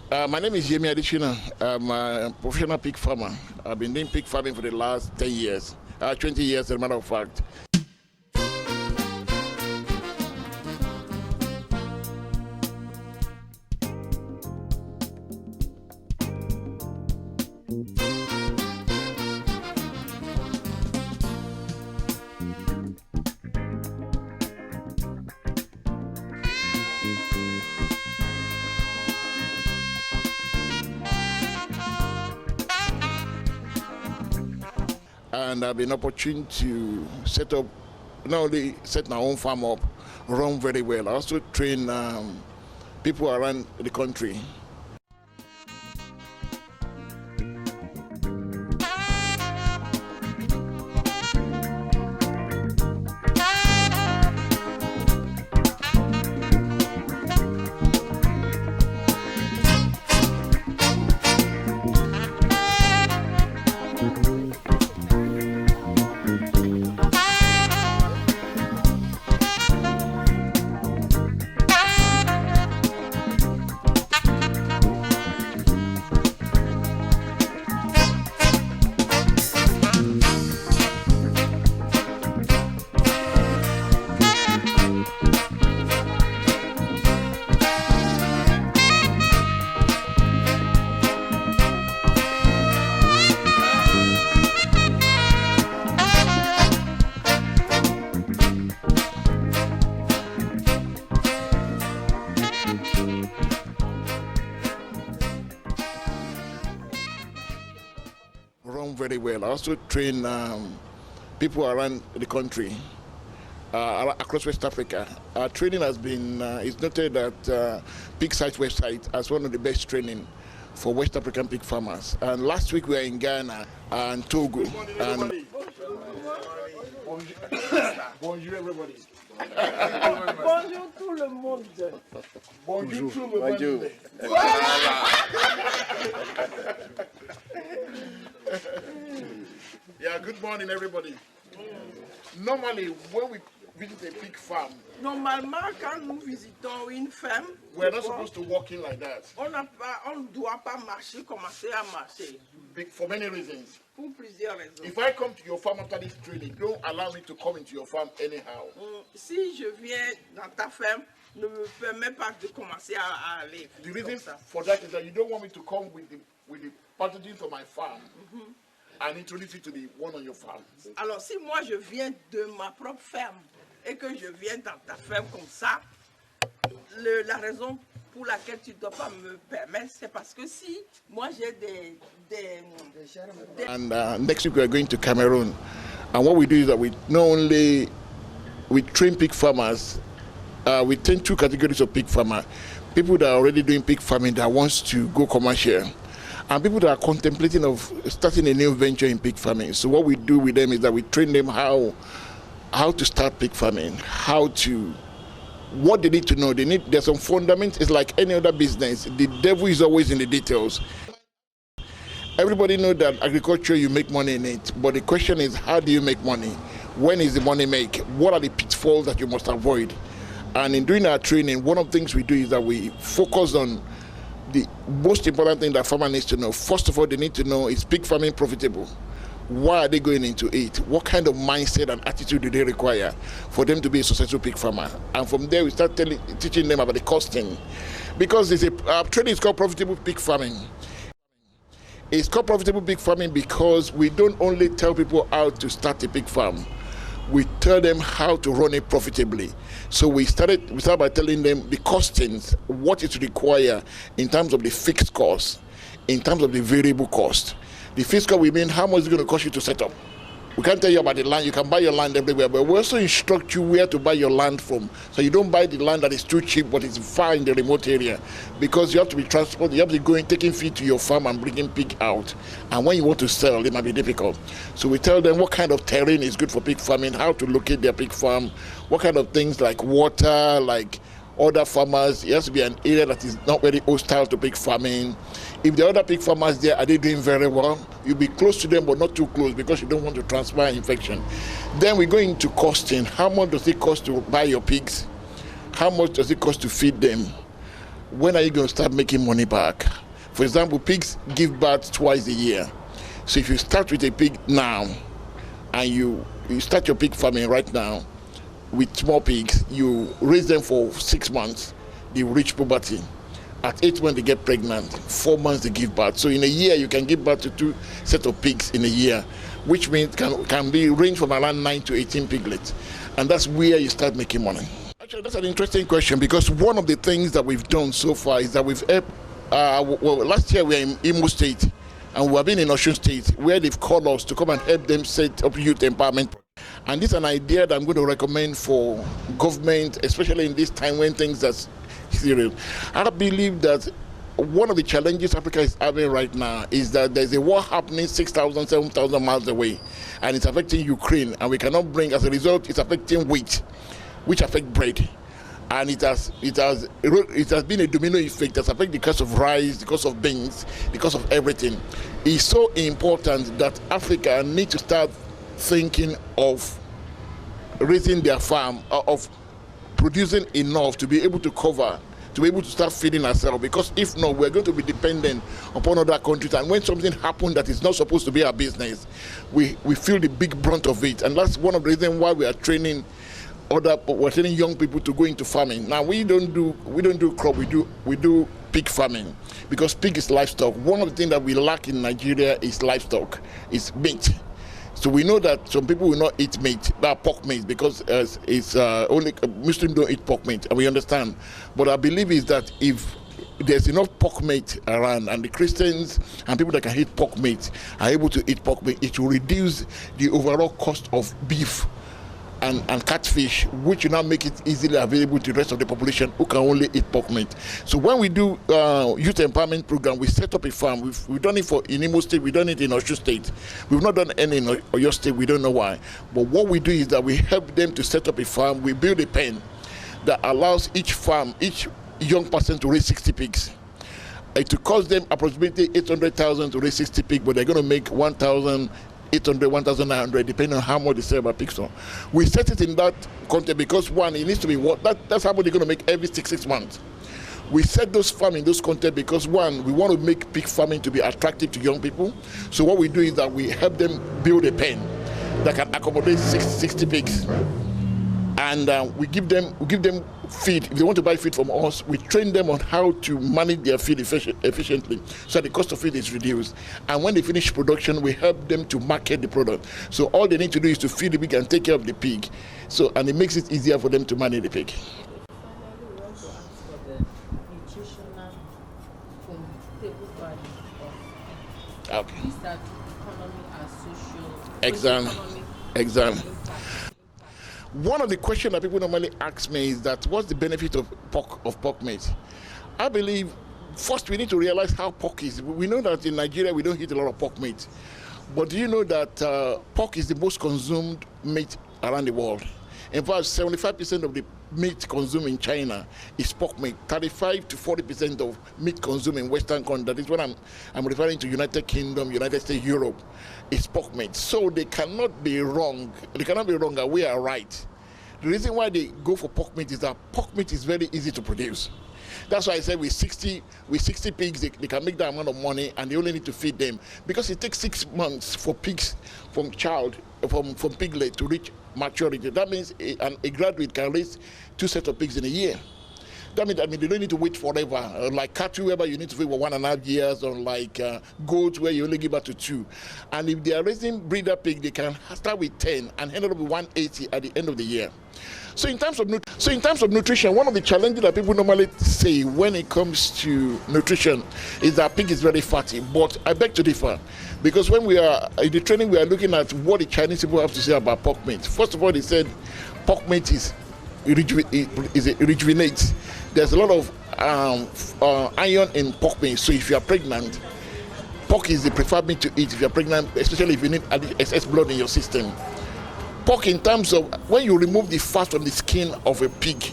My name is Nutritional. I'm a professional pig farmer. I've been doing pig farming for the last 10 years, 20 years as a matter of fact. And I've been opportune to set up, not only set my own farm up, run very well. I also train people around the country. Run very well. I also train people around the country, across West Africa. Our training has been, it's noted that Pig Site website as one of the best training for West African pig farmers. And last week we were in Ghana and Togo. Bonjour everybody. Bonjour tout le monde. Bonjour tout le monde. Yeah, good morning everybody. Normally when we visit a pig farm, Normalement, quand nous visitons une ferme, we're not supposed to walk in like that. on ne doit pas marcher, commencer à marcher. For many reasons. Pour plusieurs raisons. If I come to your farm after this training, don't allow me to come into your farm anyhow. Si je viens dans ta ferme, ne me permets pas de commencer à aller. The reason for that is that you don't want me to come with the packaging from my farm and introduce it to the one on your farm. Alors, si moi je viens de ma propre ferme et que je viens dans ta ferme comme ça, la raison pour laquelle tu ne dois pas me permettre, c'est parce que si moi j'ai des And next week we are going to Cameroon, and what we do is that we not only train pig farmers, we train two categories of pig farmer: people that are already doing pig farming that wants to go commercial, and people that are contemplating of starting a new venture in pig farming. So what we do with them is that we train them how to start pig farming, what they need to know. There's some fundamentals. It's like any other business. The devil is always in the details. Everybody knows that agriculture, you make money in it, but the question is, how do you make money? When is the money made? What are the pitfalls that you must avoid? And in doing our training, one of the things we do is that we focus on the most important thing that farmer needs to know. First of all, they need to know, is pig farming profitable? Why are they going into it? What kind of mindset and attitude do they require for them to be a successful pig farmer? And from there, we start teaching them about the costing. Because our training is called profitable pig farming. It's called profitable pig farming because we don't only tell people how to start a pig farm. We tell them how to run it profitably. So we start by telling them the costings, what it requires in terms of the fixed cost, in terms of the variable cost. The fixed cost, we mean how much is it going to cost you to set up. We can't tell you about the land. You can buy your land everywhere, but we also instruct you where to buy your land from. So you don't buy the land that is too cheap, but it's far in the remote area, because you have to be transported. You have to be going, taking feed to your farm and bringing pig out. And when you want to sell, it might be difficult. So we tell them what kind of terrain is good for pig farming, how to locate their pig farm, what kind of things like water, like other farmers. It has to be an area that is not very hostile to pig farming. If the other pig farmers there, are they doing very well? You'll be close to them, but not too close, because you don't want to transfer infection. Then we go into costing. How much does it cost to buy your pigs? How much does it cost to feed them? when are you going to start making money back? For example, pigs give birth twice a year. So if you start with a pig now, and you start your pig farming right now with small pigs, you raise them for 6 months, they reach puberty. At 8 months, they get pregnant. 4 months, they give birth. So in a year, you can give birth to 2 sets of pigs in a year, which means can be range from around 9 to 18 piglets. And that's where you start making money. Actually, that's an interesting question, because one of the things that we've done so far is that we've helped, last year we were in Imo State, and we have been in Osun State, where they've called us to come and help them set up youth empowerment. And this is an idea that I'm going to recommend for government, especially in this time when things are serious. I believe that one of the challenges Africa is having right now is that there's a war happening 6,000, 7,000 miles away, and it's affecting Ukraine, and we cannot bring, as a result, it's affecting wheat, which affect bread. And it has been a domino effect that's affected the cost of rice, the cost of beans, the cost of everything. It's so important that Africa needs to start thinking of raising their farm, of producing enough to be able to cover, to be able to start feeding ourselves, because if not, we're going to be dependent upon other countries, and when something happens that is not supposed to be our business, we feel the big brunt of it. And that's one of the reasons why we are training young people to go into farming. Now we don't do crop, we do pig farming, because pig is livestock. One of the things that we lack in Nigeria is livestock, is meat. So we know that some people will not eat meat, pork meat, because it's only Muslims don't eat pork meat, and we understand. But I believe is that if there's enough pork meat around, and the Christians and people that can eat pork meat are able to eat pork meat, it will reduce the overall cost of beef and catfish, which will now make it easily available to the rest of the population who can only eat pork meat. So when we do youth empowerment program, we set up a farm. We've done it in Imo State, we've done it in Osun State. We've not done any in Oyo State, we don't know why. But what we do is that we help them to set up a farm. We build a pen that allows each young person to raise 60 pigs. It will cost them approximately 800,000 to raise 60 pigs, but they're going to make 1,800, 1,900, depending on how much they sell by pigs. We set it in that context because, one, it needs to be that's how much they're going to make every 6 months. We set those farming, those content, because, one, we want to make pig farming to be attractive to young people. So what we do is that we help them build a pen that can accommodate 60 pigs. And we give them feed. If they want to buy feed from us, we train them on how to manage their feed efficiently, so the cost of feed is reduced. And when they finish production, we help them to market the product. So all they need to do is to feed the pig and take care of the pig. And it makes it easier for them to manage the pig. Finally, we want to ask for the nutritional table value of Okay. these are economic and social. Exam. One of the questions that people normally ask me is that what's the benefit of pork meat? I believe first we need to realize how pork is. We know that in Nigeria we don't eat a lot of pork meat, but do you know that pork is the most consumed meat around the world? In fact, 75% of the meat consumed in China is pork meat. 35 to 40% of meat consumed in Western countries, that is what I'm referring to, United Kingdom, United States, Europe, is pork meat. So they cannot be wrong. They cannot be wrong, and we are right. The reason why they go for pork meat is that pork meat is very easy to produce. That's why I said with 60 pigs, they can make that amount of money, and they only need to feed them, because it takes 6 months for pigs from piglet to reach maturity. That means a graduate can raise 2 sets of pigs in a year. That means they don't need to wait forever. Like cattle, where you need to wait for 1.5 years, or like goats, where you only give birth to 2. And if they are raising breeder pig, they can start with 10 and end up with 180 at the end of the year. So in terms of nutrition, one of the challenges that people normally say when it comes to nutrition is that pig is very fatty. But I beg to differ, because when we are in the training, we are looking at what the Chinese people have to say about pork meat. First of all, they said pork meat it rejuvenates. There's a lot of iron in pork meat. So if you are pregnant, pork is the preferred meat to eat if you are pregnant, especially if you need excess blood in your system. Pork, in terms of when you remove the fat from the skin of a pig,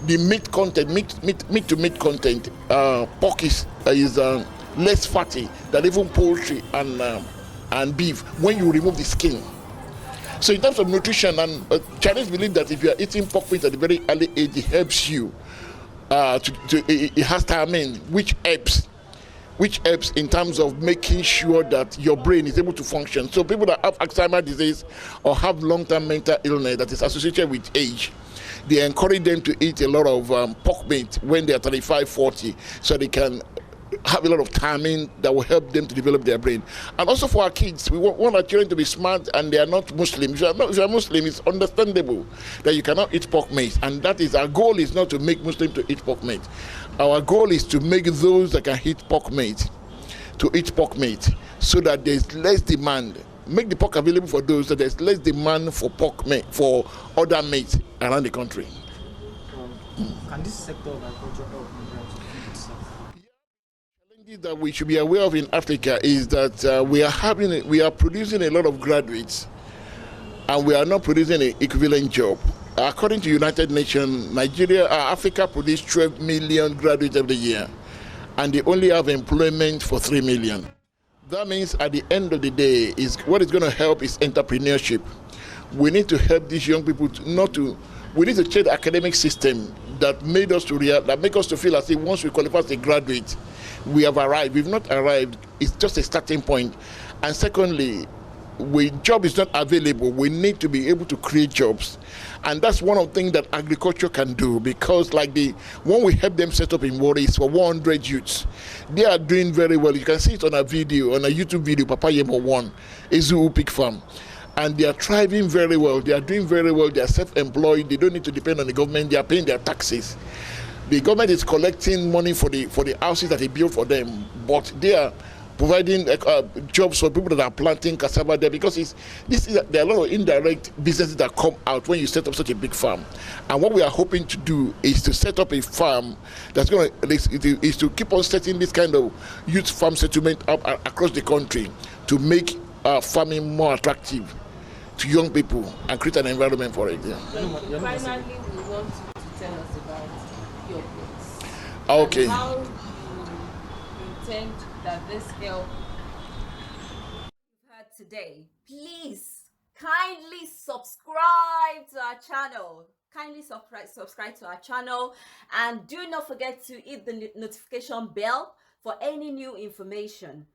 the meat content, meat to meat content, pork is less fatty than even poultry and beef when you remove the skin. So in terms of nutrition, and Chinese believe that if you are eating pork meat at a very early age, it helps you it has thiamine, which helps in terms of making sure that your brain is able to function. So people that have Alzheimer's disease or have long-term mental illness that is associated with age, they encourage them to eat a lot of pork meat when they are 35, 40, so they can have a lot of timing that will help them to develop their brain. And also for our kids, we want our children to be smart, and they are not Muslim. If you are Muslim, it's understandable that you cannot eat pork meat, and that is our goal, is not to make Muslims to eat pork meat. Our goal is to make those that can eat pork meat to eat pork meat, so that there's less demand. Make the pork available for those, so there's less demand for pork meat, for other meat around the country. Can this sector of agriculture help Nigeria to feed itself? That we should be aware of in Africa is that we are producing a lot of graduates, and we are not producing an equivalent job. According to United Nations, Africa produces 12 million graduates every year, and they only have employment for 3 million. That means at the end of the day, what is going to help is entrepreneurship. We need to help these young people we need to change the academic system that make us to feel as if once we qualify as a graduate, we have arrived. We've not arrived. It's just a starting point. And secondly, job is not available. We need to be able to create jobs. And that's one of the things that agriculture can do, because when we help them set up in Warris for 100 youths, they are doing very well. You can see it on a YouTube video, Papa Yemo 1, Ezu Pig Farm. And they are thriving very well. They are doing very well. They are self-employed. They don't need to depend on the government. They are paying their taxes. The government is collecting money for the houses that they built for them, but they are providing jobs for people that are planting cassava there, because there are a lot of indirect businesses that come out when you set up such a big farm. And what we are hoping to do is to set up a farm that's is to keep on setting this kind of youth farm settlement up across the country to make farming more attractive to young people and create an environment for it. Yeah. Finally, we want you to tell us about your books. Okay. And how you intend that this help Heard today. Please kindly subscribe to our channel. Kindly subscribe to our channel, and do not forget to hit the notification bell for any new information.